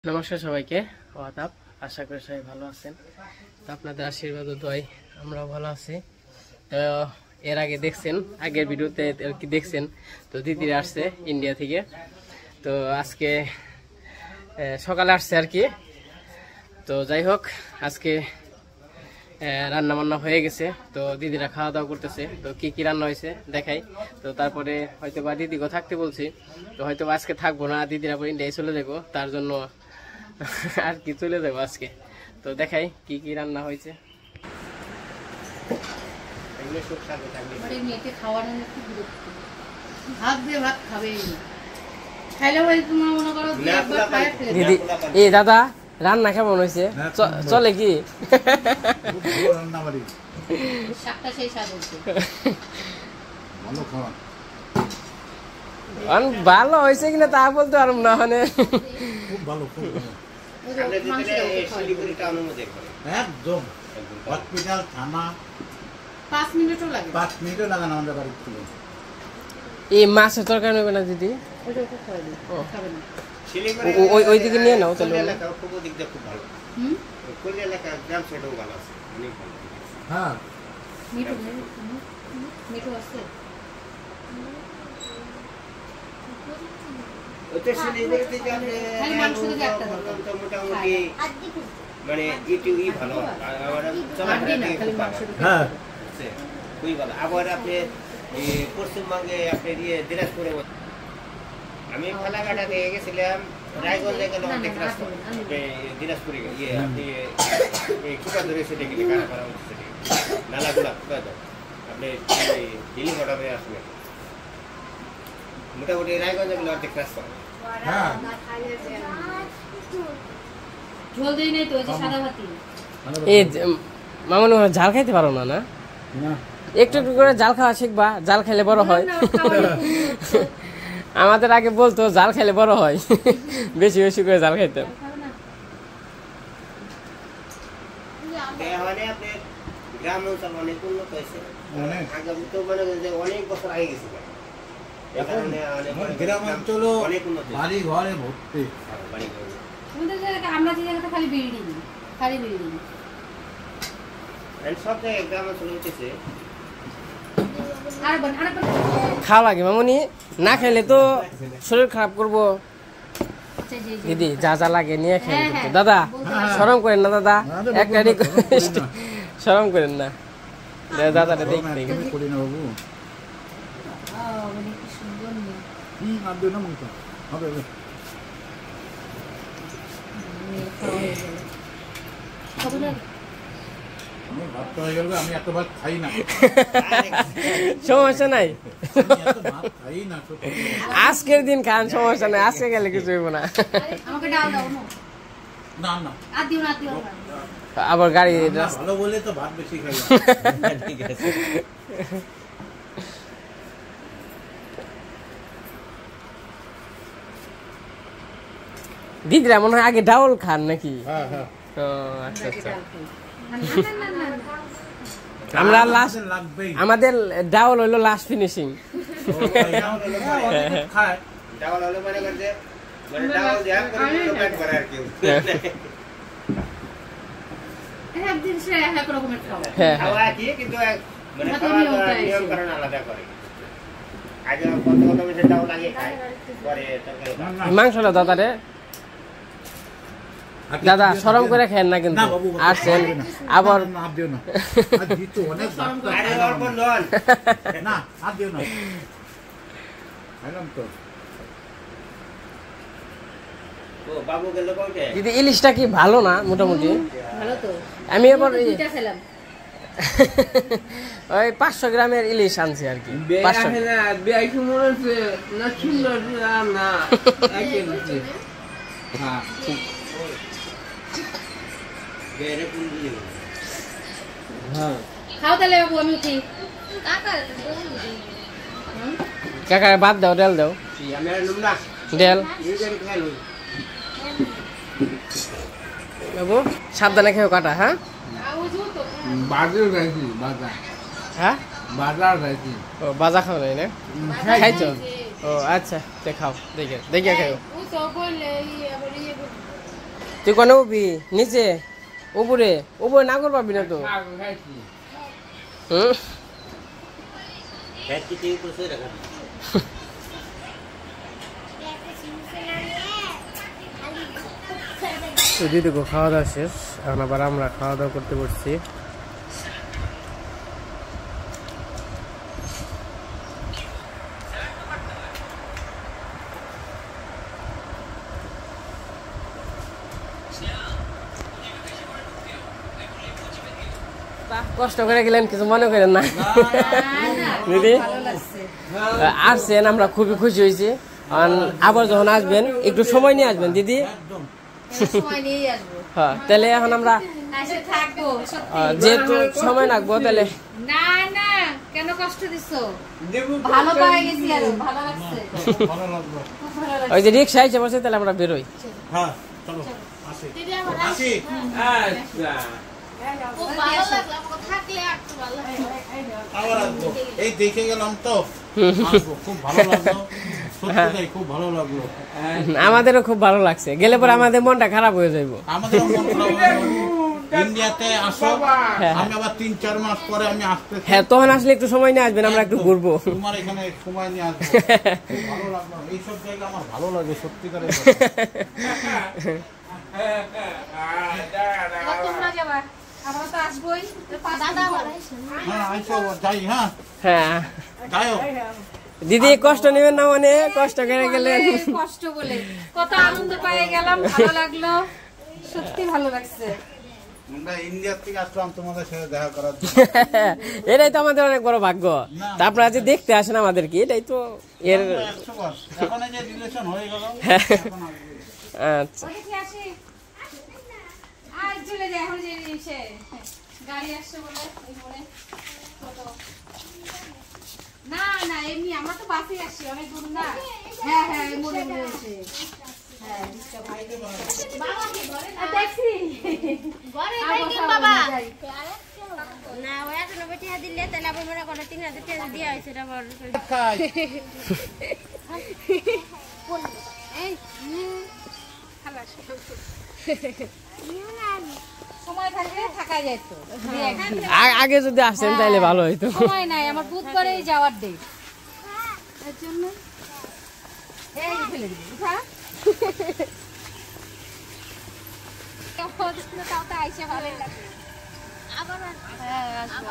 নমস্কার সবাইকে, আদাব। আশা করি সবাই ভালো আছেন। তো আপনাদের আশীর্বাদ ও দোয়ায় আমরাও ভালো আছি। তো এর আগে দেখছেন, আগের ভিডিওতে আর কি দেখছেন, তো দিদিরা আসছে ইন্ডিয়া থেকে। তো আজকে সকালে আসছে আর কি। তো যাই হোক, আজকে রান্না বান্না হয়ে গেছে। তো দিদিরা খাওয়া দাওয়া করতেছে। তো কি কি রান্না হয়েছে দেখাই। তো তারপরে হয়তো বা দিদিকেও থাকতে বলছি। তো হয়তো আজকে থাকবো না, দিদিরা পরে ইন্ডিয়ায় চলে যাবো, তার জন্য আর কি চলে যাবো আজকে। তো দেখাই কি কি রান্না হয়েছে। দিদি এ দাদা রান্না কেমন হয়েছে? চলে কি? ভালো হয়েছে কিনা তা বলতে পারব না। মানে একদম হসপিটাল থানা 5 মিনিটও লাগে না আমাদের বাড়ির থেকে। এই মাছের তরকারি নেবে না দিদি? ওই দিকে নিয়ে নাও তাহলে। হ্যাঁ মানে আবার আপনি পশ্চিমবঙ্গে আপনি দিনাজপুরে, আমি ফালাকাটা দিয়ে গেছিলাম, রায়গঞ্জে গেলাম অনেক রাস্তা, দিনাজপুরে ইয়ে আপনি কুকা ধরে সেটে গেলে কারা করা হচ্ছে নালাগুলা কুকা দাও আপনি হিলি ঘটাবে আসবেন। মোটামুটি রায়গঞ্জে গেলে অনেক রাস্তা। মামুন ঝাল খাইতে পারো না? না একটু একটু করে জাল খাওয়া শিখবা, জাল খাইলে বড় হয়। আমাদের আগে বলতো জাল খাইলে বড় হয়, বেশি বেশি করে জাল খাইতাম। গ্রাম অঞ্চল অনেক উন্নত হয়েছে, অনেক বছর আগে গেছে। গ্রাম অঞ্চল বাড়ি ঘরে ভর্তি। আমরা যে জায়গাটা খালি বিল্ডিং, খালি বিল্ডিং। সব জায়গায় গ্রাম অঞ্চল হইতেছে। খাওয়া লাগে মামুনি, না খাইলে তো শরীর খারাপ করবো। দিদি যা যা লাগে নিয়ে খেয়ে কিন্তু দাদা শরম করেন না, দাদা একটা শরম করেন না দাদাটা দেখতে করি না বাবু। আমি এত ভাত খাই না, সমস্যা নাই, আজকের দিন খান, সমস্যা নাই, আজকে গেলে কিছু হইব না। আবার গাড়ি ভালো বলে তো ভাত বেশি খাই। ঠিক আছে, দিদিরা মনে হয় আগে ডাউল খান নাকি? আচ্ছা আচ্ছা। আমরা লাস্ট, আমাদের ডাউল হইলো লাস্ট ফিনিশিং। মাংসটা দাদারে দাদা শরম করে খেন না কিন্তু আসছেন আবার দিদি ইলিশটা কি ভালো না? মোটামুটি আমি এবার ওই 500 গ্রামের ইলিশ আনছি আর কি। 500 কাকা বাদ দাও, ডেল দাও, ডেল বাবু সাবধানে খেয়েও কাটা। হ্যাঁ হ্যাঁ ও বাজা খাও নাই না? খাইছো? ও আচ্ছা, খাও, দেখে দেখে খাও। তুই কোনে উবি নিচে উপরে উপরে না কর পাবি না তো দিদি গো খাওয়া দাওয়া শেষ এখন আবার আমরা খাওয়া দাওয়া করতে বসছি কষ্ট করে গেলেন কিছু মনে করেন না দিদি আসছেন আমরা খুবই খুশি হয়েছি আবার যখন আসবেন একটু সময় নিয়ে আসবেন দিদি হ্যাঁ তাহলে এখন আমরা যেহেতু সময় লাগবো তাহলে না না কেন কষ্ট দিছো ভালো পাই গেছি আর ভালো লাগছে ওই যে রিক্সা এসে বসে তাহলে আমরা বেরোই হ্যাঁ চলো আসি আসি আবার আসবো এই দেখে গেলাম তো খুব ভালো লাগলো সত্যি খুব ভালো লাগলো আমাদেরও খুব ভালো লাগছে গেলে পরে আমাদের মনটা খারাপ হয়ে যাইব আমাদের মন খারাপ ইন্ডিয়াতে আসো আমি আবার 3-4 মাস পরে আমি আসতে হ্যাঁ তখন আসলে একটু সময় নিয়ে আসবেন আমরা একটু ঘুরবো তোমার এখানে সময় নিয়ে আসবো ভালো লাগলো এই সব জায়গা আমার ভালো লাগে সত্যি করে তোমরা যাবা আমরা তো আসবোই হ্যাঁ আইসো যাই হ্যাঁ হ্যাঁ যাইও দিদি কষ্ট নেবেন না মানে কষ্ট করে গেলেন কষ্ট বলে কত আনন্দ পেয়ে গেলাম ভালো লাগলো সত্যি ভালো লাগছে আমরা ইন্ডিয়া থেকে আসলাম তোমাদের সাথে দেখা করার জন্য এটাই তো আমাদের অনেক বড় ভাগ্য তারপর আজ দেখতে আসেন আমাদেরকে এটাই তো এর 100 বার এখন এই যে রিলেশন হয়ে গেল এখন আচ্ছা আসি আজ চলে যায় এখন যে সে গাড়ি আসছে বলে এই মোড়ে কত না না এমনি আমরা তো বাসে আসছি অনেক দূর না হ্যাঁ হ্যাঁ এই মোড়ে এসে হ্যাঁ বাবা কি ঘরে না ট্যাক্সি ঘরে দেখি বাবা না ওয়া তো নবটি দিলে তাহলে আবার মনে করে 3000 টাকা দিয়া হইছে এটা বড় এই খালাস সময় থাকলে থাকা যেত আগে যদি আসেন তাহলে ভালো হইতো সময় নাই আমার বুধবারেই যাওয়ার ডেট এর জন্য এই ফেলে দিবি উঠা তাও তো আইসে ভালোই লাগে আবার হ্যাঁ আসবো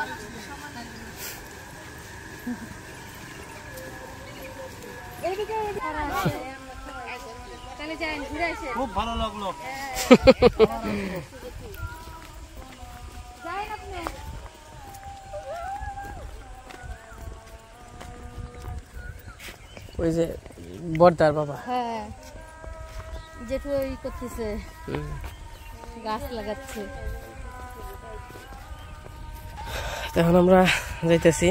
এইদিকে তাহলে যাই ঘুরে আসে খুব ভালো লাগলো যাই আপনি ওই যে বর্দার বাবা হ্যাঁ যেটু ওই করতেছে গাছ লাগাচ্ছে এখন আমরা যাইতেছি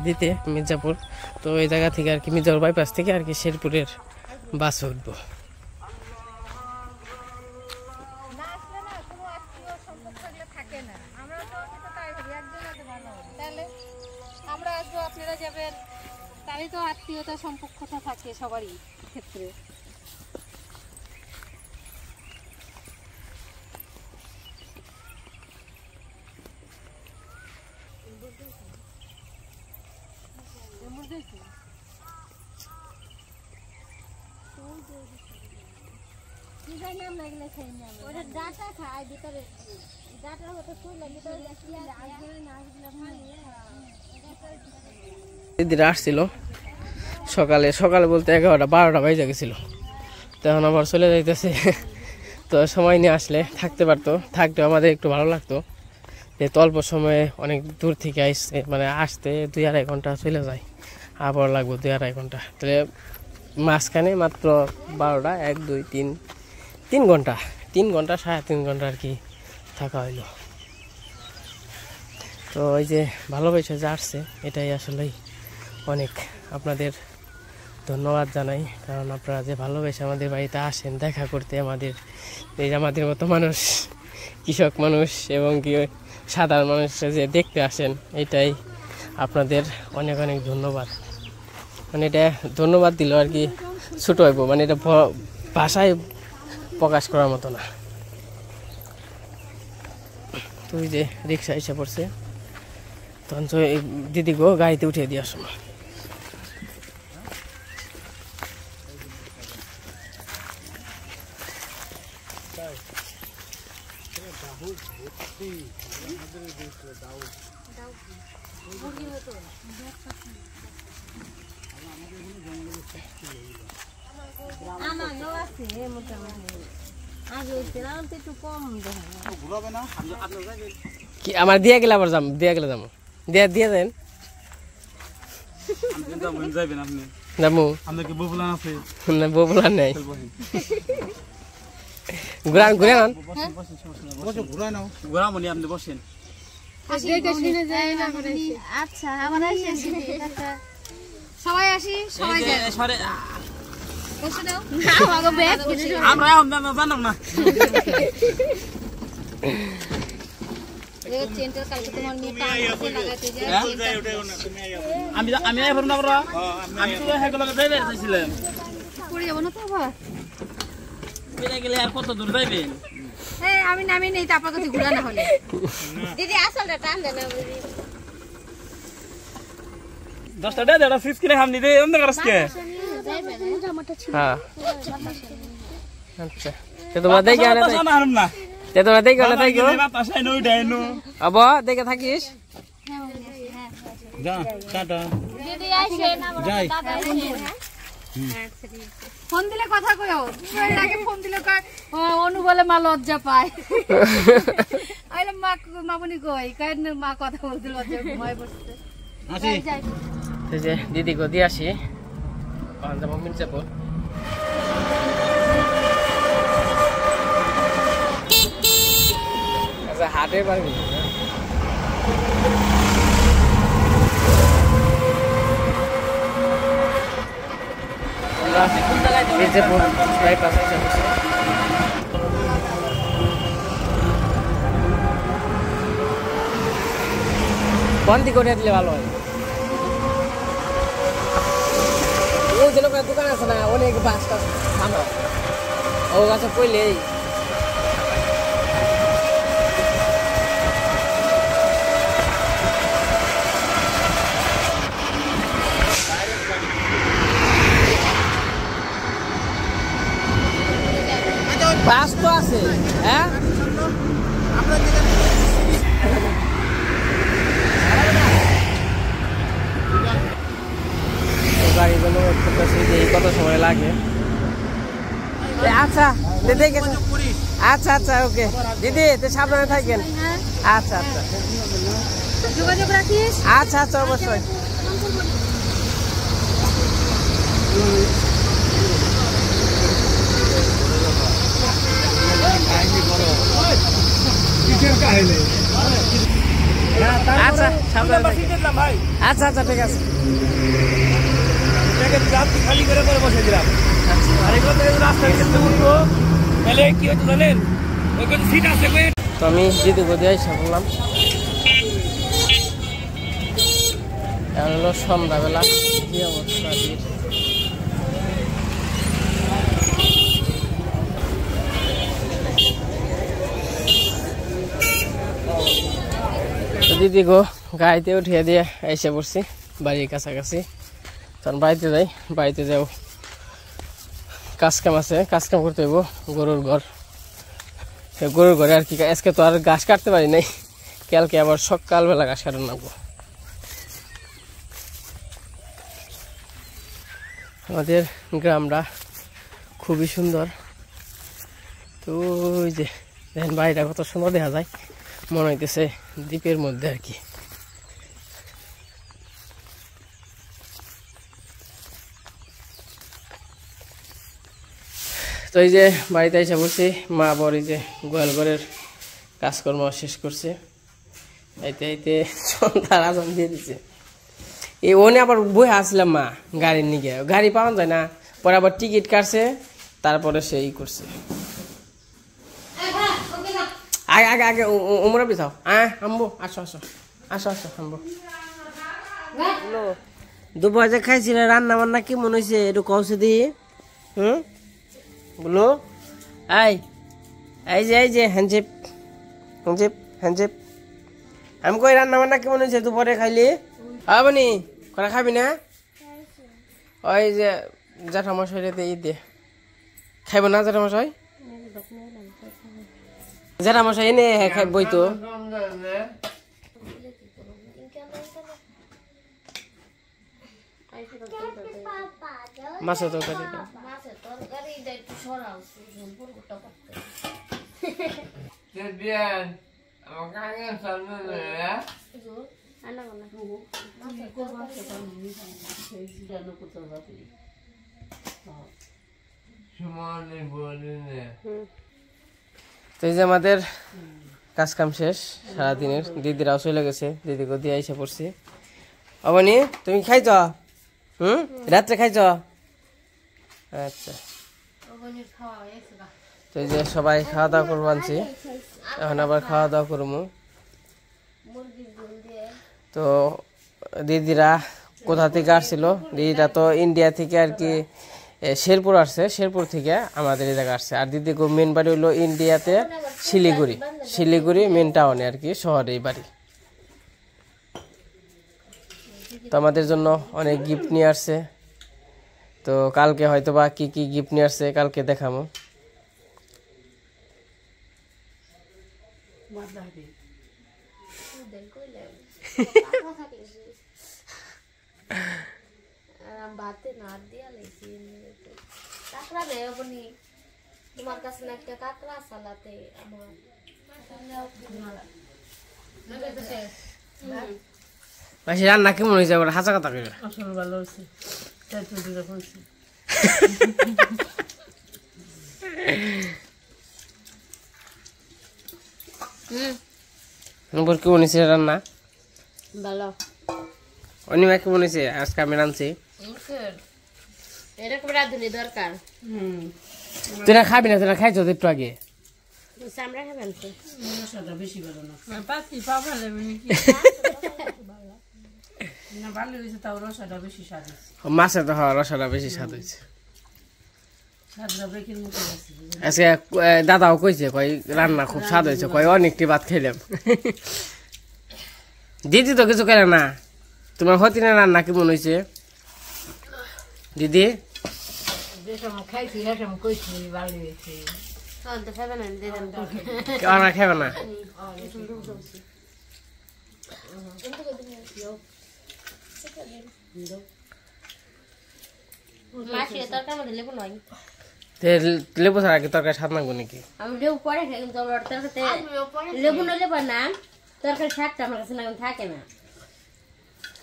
দিতে মির্জাপুর তো এই জায়গা থেকে আর কি মির্জাপুর বাইপাস থেকে আর কি শেরপুরের বাসে উঠবো আমরা আসবো আপনারা যাবেন তাহলে তো আত্মীয়তা সম্পর্কটা থাকে সবারই ক্ষেত্রে ওটা ডাটা খায় ভিতরে ডাটার মতো ফুল ভিতরে দিদিরা আসছিল সকালে বলতে 11টা-12টা বাজে গেছিল তখন আবার চলে যাইতেছে তো সময় নিয়ে আসলে থাকতে পারতো থাকতে আমাদের একটু ভালো লাগতো যেহেতু অল্প সময়ে অনেক দূর থেকে আসছে মানে আসতে 2-2.5 ঘন্টা চলে যায় আবার লাগবো 2-2.5 ঘন্টা তাহলে মাঝখানে মাত্র 12টা 1 2 3 ঘন্টা 3 ঘন্টা 3.5 ঘন্টা আর কি থাকা হইলো তো ওই যে ভালোবাসা যে আসছে এটাই আসলেই অনেক আপনাদের ধন্যবাদ জানাই কারণ আপনারা যে ভালোবেসে আমাদের বাড়িতে আসেন দেখা করতে আমাদের এই আমাদের মতো মানুষ কৃষক মানুষ এবং কি সাধারণ মানুষ যে দেখতে আসেন এটাই আপনাদের অনেক অনেক ধন্যবাদ মানে এটা ধন্যবাদ দিল আর কি ছোটো হইব মানে এটা ভাষায় প্রকাশ করার মতো না তো ওই যে রিক্সা এসে পড়ছে, তখন দিদি গো গাড়িতে উঠিয়ে দিয়ে আসো। কি আমার দিয়া গেলে আবার যাম, দিয়া গেলে যাবো, দিয়া দিয়া দেন যাবো না, ববুলা নাই ঘুরান ঘুরান ঘুরাই নাও আচ্ছা সবাই আসি, সবাই যায় বসে দাও আমাগো ব্যাগ আমরা জানাম না চেনটা কালকে তোমার নিয়ে টান লাগাতে যায় আমি আমি আই না বড় আমি তো হেগুলো যাইবে চাইছিলাম পড়ে যাব না তো বাবা বেরে গেলে আর কত দূর যাইবেন এই আমি নামি নেই তারপর কত ঘুরা না হলে দিদি আসলে টান দেনা বুঝি 10টা দে দাদা ফিক্স করে হামনি দে অন্য করছকে হ্যাঁ আচ্ছা তে তোমরা দেখে আনে তো জানা হারম না তে তোমরা দেখে আনে তাই গো বাতাসাই নই ডাইনো আবা দেখে থাকিস যা টাটা দিদি আইছে না যাই ফোন দিলে কথা কইও তুই আগে ফোন দিলে কয় অনু বলে মা লজ্জা পায় আইলে মা মামনি কই কয় মা কথা বলতে লজ্জা ঘুমায় বসতে আসি এই যে দিদি গো দিয়ে আসি আর যাবো মির্জাপুর আচ্ছা হাটে পারবি মির্জাপুর প্রায় পাশে যাচ্ছে কোন দিকে করে দিলে ভালো হয় ও যেন দোকান আছে না অনেক বাস টাস থামা ও গাছে পইলেই বাস তো আছে হ্যাঁ গাড়ির জন্য কত সময় লাগে আচ্ছা দেখে আচ্ছা আচ্ছা ওকে দিদি তো সাবধানে থাকেন আচ্ছা আচ্ছা যোগাযোগ রাখিস আচ্ছা আচ্ছা অবশ্যই আচ্ছা সাবধানে থাকেন আচ্ছা আচ্ছা ঠিক আছে খালি করে করে বসে দিলাম আর এগুলো রাস্তা দিয়ে উঠবো তাহলে কি হচ্ছে জানেন ওইখানে সিট আছে তো আমি দিদি গো দিয়ে এসে বললাম এখন হলো সন্ধ্যাবেলা কি অবস্থা দিদি গো গাড়িতে উঠিয়ে দিয়ে এসে পড়ছি বাড়ির কাছাকাছি তখন বাড়িতে যাই বাড়িতে যাও কাজ কাম আছে কাজ কাম করতে হইব গরুর ঘর গরুর ঘরে আর কি আজকে তো আর ঘাস কাটতে পারি নাই কালকে আবার সকালবেলা ঘাস কাটার নামবো আমাদের গ্রামটা খুবই সুন্দর তো ওই যে দেখেন বাড়িটা কত সুন্দর দেখা যায় মনে হইতেছে দ্বীপের মধ্যে আর কি তো এই যে বাড়িতে এসে বলছি মা বর এই যে গোয়াল ঘরের কাজকর্ম শেষ করছে এতে এতে সন্ধ্যার আজান দিয়ে দিচ্ছে এই ওনে আবার বই আসলাম মা গাড়ির নিকে গাড়ি পাওয়া যায় না পরে আবার টিকিট কাটছে তারপরে সেই করছে আগে আগে আগে উমরা বিছাও আম্বু আসো আসো আসো আসো আম্বু দুপুরে যে খাইছিলে রান্না বান্না কি মনে হয়েছে একটু কৌশে দিয়ে বলো এই যে হ্যান্ডশেপ হ্যান্ডশেপ হ্যাঁ যে আমি কই রান্না বান্না কেমন হয়েছে দুপুরে খাইলি আবনি করা খাবি না ওই যে জ্যাঠামশাই রে ই দে খাইব না জ্যাঠামশাই জ্যাঠামশাই এনে খাইবই তো মাছের তরকারি তো এই যে আমাদের কাজ কাম শেষ সারাদিনের দিদিরাও চলে গেছে দিদিকে দিয়ে এসে পড়ছি অবনি তুমি খাইছ রাত্রে খাইছ আচ্ছা তো এই যে সবাই খাওয়া দাওয়া করবো আনছি এখন আবার খাওয়া দাওয়া করবো তো দিদিরা কোথা থেকে আসছিল দিদিরা তো ইন্ডিয়া থেকে আর কি শেরপুর আসছে শেরপুর থেকে আমাদের এই জায়গায় আসছে আর দিদি মেন বাড়ি হলো ইন্ডিয়াতে শিলিগুড়ি মেন টাউনে আর কি শহরে এই বাড়ি তো আমাদের জন্য অনেক গিফট নিয়ে আসছে তো কালকে হয়তো বা কি কি গিফট নিয়ে আসছে কালকে দেখাবো তোমার কাছে না একটা কাঁকড়া সালাতে আমার মাসি রান্না কেমন হয়েছে আবার হাসা কথা কইবে আসলে ভালো হয়েছে নম্বর কেমন হয়েছে রান্না ভালো অনিমা কেমন হয়েছে আজকে আমি রাঁধছি এরকম রাঁধুনি দরকার তুই না খাবি না তুই না খাইছো একটু আগে চামড়া খাবেন তো বেশি ভালো না পাতি পাবা লেবে না ভালো হয়েছে তাও রসাটা বেশি স্বাদ হয়েছে মাছের তো হওয়া রসাটা বেশি স্বাদ হয়েছে স্বাদটা বেকের মতো আছে আজকে দাদাও কইছে কই রান্না খুব স্বাদ হয়েছে কই অনেকটি ভাত খাইলাম দিদি তো কিছু করে না তোমার হতি না রান্না কেমন হয়েছে দিদি খাইছি এরকম কইছি ভালো হয়েছে তো খাবেন না দিদান আর খাবে না মাসি তরকার মধ্যে লেবু নয় লেবু ছাড়া কি তরকারি স্বাদ লাগবে নাকি আমি লেবু পরে খাই কিন্তু আমার তরকারিতে লেবু নইলে পার না তরকারি স্বাদটা আমার কাছে না থাকে না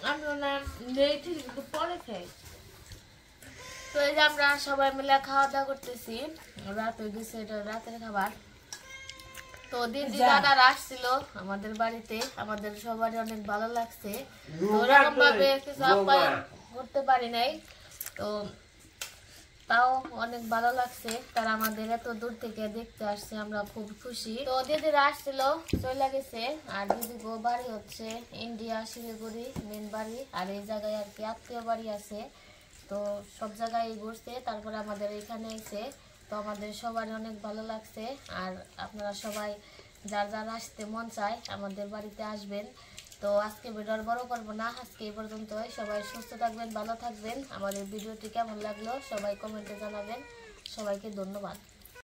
আমি না নেই ঠিক একটু পরে খাই তো এই যে আমরা সবাই মিলে খাওয়া দাওয়া করতেছি রাত হয়ে গেছে এটা রাতের খাবার তো দিদি দাদারা আসছিল আমাদের বাড়িতে আমাদের সবারই অনেক ভালো লাগছে তো ওরকম ভাবে কিছু আপ্যায়ন করতে পারি নাই তো তাও অনেক ভালো লাগছে তারা আমাদের এত দূর থেকে দেখতে আসছে আমরা খুব খুশি তো দিদিরা আসছিল চলে গেছে আর দিদি গো বাড়ি হচ্ছে ইন্ডিয়া শিলিগুড়ি মেন বাড়ি আর এই জায়গায় আর কি আত্মীয় বাড়ি আছে তো সব জায়গায় ঘুরছে তারপরে আমাদের এখানে এসে তো আমাদের সবারই অনেক ভালো লাগছে আর আপনারা সবাই যার যার আসতে মন চায় আমাদের বাড়িতে আসবেন তো আজকে ভিডিও বড় করবো না আজকে এই পর্যন্তই সবাই সুস্থ থাকবেন ভালো থাকবেন আমাদের ভিডিওটি কেমন লাগলো সবাই কমেন্টে জানাবেন সবাইকে ধন্যবাদ।